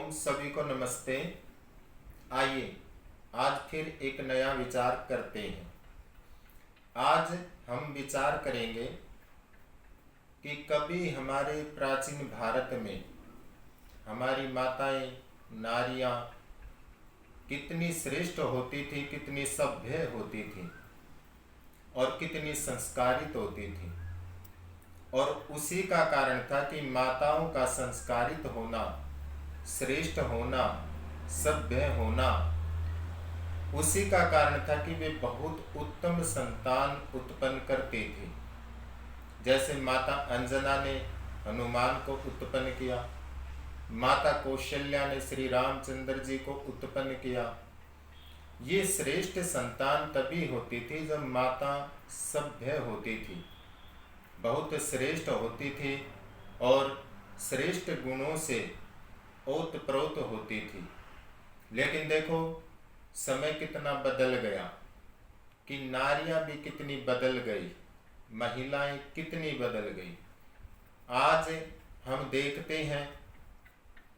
ओम सभी को नमस्ते। आइए आज फिर एक नया विचार करते हैं। आज हम विचार करेंगे कि कभी हमारे प्राचीन भारत में हमारी माताएं, नारियां कितनी श्रेष्ठ होती थी, कितनी सभ्य होती थी और कितनी संस्कारित होती थी। और उसी का कारण था कि माताओं का संस्कारित होना, श्रेष्ठ होना, सभ्य होना, उसी का कारण था कि वे बहुत उत्तम संतान उत्पन्न करती थी। जैसे माता अंजना ने हनुमान को उत्पन्न किया, माता कौशल्या ने श्री रामचंद्र जी को उत्पन्न किया। ये श्रेष्ठ संतान तभी होती थी जब माता सभ्य होती थी, बहुत श्रेष्ठ होती थी और श्रेष्ठ गुणों से ओतप्रोत होती थी। लेकिन देखो समय कितना बदल गया कि नारियां भी कितनी बदल गई, महिलाएं कितनी बदल गई। आज हम देखते हैं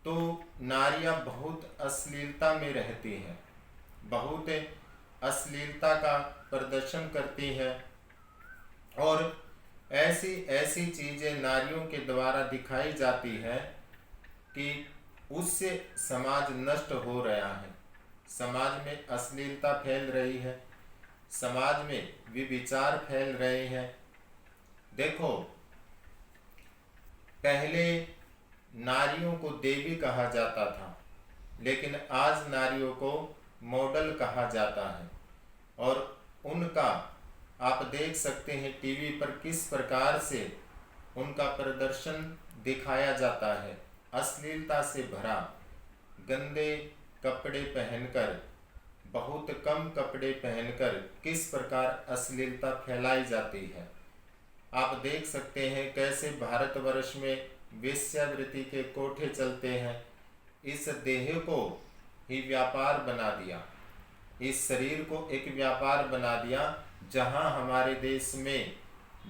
तो नारियां बहुत अश्लीलता में रहती हैं, बहुत अश्लीलता का प्रदर्शन करती हैं और ऐसी ऐसी चीज़ें नारियों के द्वारा दिखाई जाती है कि उससे समाज नष्ट हो रहा है। समाज में अश्लीलता फैल रही है, समाज में विचार फैल रहे हैं। देखो पहले नारियों को देवी कहा जाता था, लेकिन आज नारियों को मॉडल कहा जाता है। और उनका आप देख सकते हैं टीवी पर किस प्रकार से उनका प्रदर्शन दिखाया जाता है, अश्लीलता से भरा, गंदे कपड़े पहनकर, बहुत कम कपड़े पहनकर किस प्रकार अश्लीलता फैलाई जाती है। आप देख सकते हैं कैसे भारतवर्ष में वेश्यावृत्ति के कोठे चलते हैं। इस देह को ही व्यापार बना दिया, इस शरीर को एक व्यापार बना दिया। जहां हमारे देश में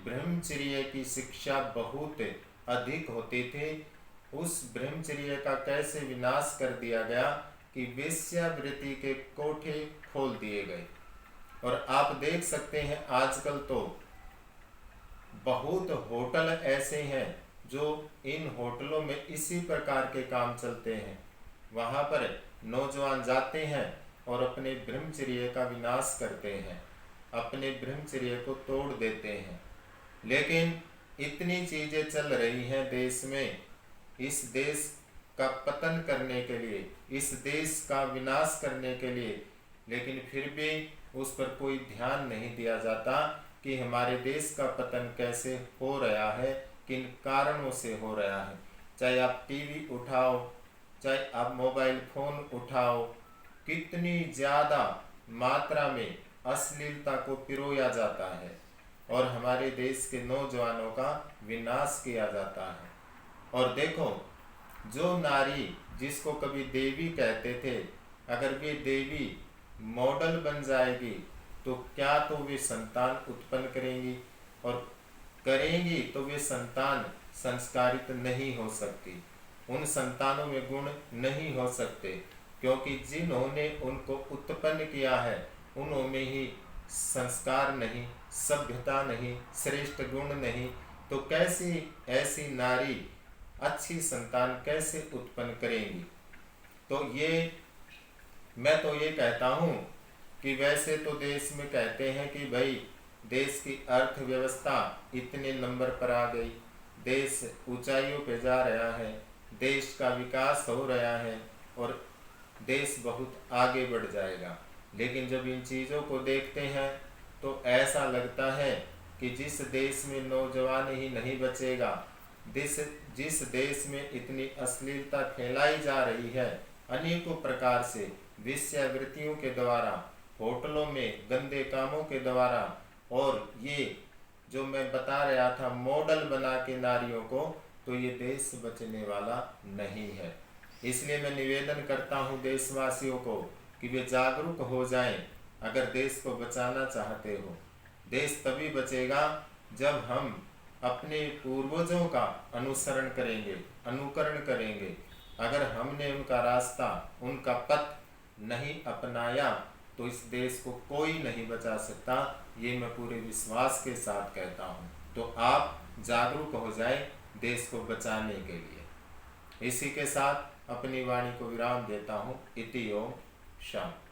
ब्रह्मचर्य की शिक्षा बहुत अधिक होती थी, उस ब्रह्मचर्य का कैसे विनाश कर दिया गया कि वेश्यावृत्ति के कोठे खोल दिए गए। और आप देख सकते हैं आजकल तो बहुत होटल ऐसे हैं जो इन होटलों में इसी प्रकार के काम चलते हैं। वहां पर नौजवान जाते हैं और अपने ब्रह्मचर्य का विनाश करते हैं, अपने ब्रह्मचर्य को तोड़ देते हैं। लेकिन इतनी चीजें चल रही हैं देश में, इस देश का पतन करने के लिए, इस देश का विनाश करने के लिए, लेकिन फिर भी उस पर कोई ध्यान नहीं दिया जाता कि हमारे देश का पतन कैसे हो रहा है, किन कारणों से हो रहा है। चाहे आप टीवी उठाओ, चाहे आप मोबाइल फोन उठाओ, कितनी ज़्यादा मात्रा में अश्लीलता को पिरोया जाता है और हमारे देश के नौजवानों का विनाश किया जाता है। और देखो जो नारी जिसको कभी देवी कहते थे, अगर वे देवी मॉडल बन जाएगी तो क्या तो वे संतान उत्पन्न करेंगी, और करेंगी तो वे संतान संस्कारित नहीं हो सकती, उन संतानों में गुण नहीं हो सकते, क्योंकि जिन्होंने उनको उत्पन्न किया है उनमें ही संस्कार नहीं, सभ्यता नहीं, श्रेष्ठ गुण नहीं। तो कैसी ऐसी नारी अच्छी संतान कैसे उत्पन्न करेंगी। तो ये मैं तो ये कहता हूँ कि वैसे तो देश में कहते हैं कि भाई देश की अर्थव्यवस्था इतने नंबर पर आ गई, देश ऊंचाइयों पे जा रहा है, देश का विकास हो रहा है और देश बहुत आगे बढ़ जाएगा। लेकिन जब इन चीज़ों को देखते हैं तो ऐसा लगता है कि जिस देश में नौजवान ही नहीं बचेगा, जिस देश में इतनी अश्लीलता फैलाई जा रही है अनेकों प्रकार से, वेश्यावृत्तियों के द्वारा, होटलों में गंदे कामों के द्वारा, और ये जो मैं बता रहा था मॉडल बना के नारियों को, तो ये देश बचने वाला नहीं है। इसलिए मैं निवेदन करता हूँ देशवासियों को कि वे जागरूक हो जाएं। अगर देश को बचाना चाहते हो, देश तभी बचेगा जब हम अपने पूर्वजों का अनुसरण करेंगे, अनुकरण करेंगे, अगर हमने उनका रास्ता, उनका पथ नहीं अपनाया तो इस देश को कोई नहीं बचा सकता। ये मैं पूरे विश्वास के साथ कहता हूँ। तो आप जागरूक हो जाए देश को बचाने के लिए। इसी के साथ अपनी वाणी को विराम देता हूँ। इति ओम शांति।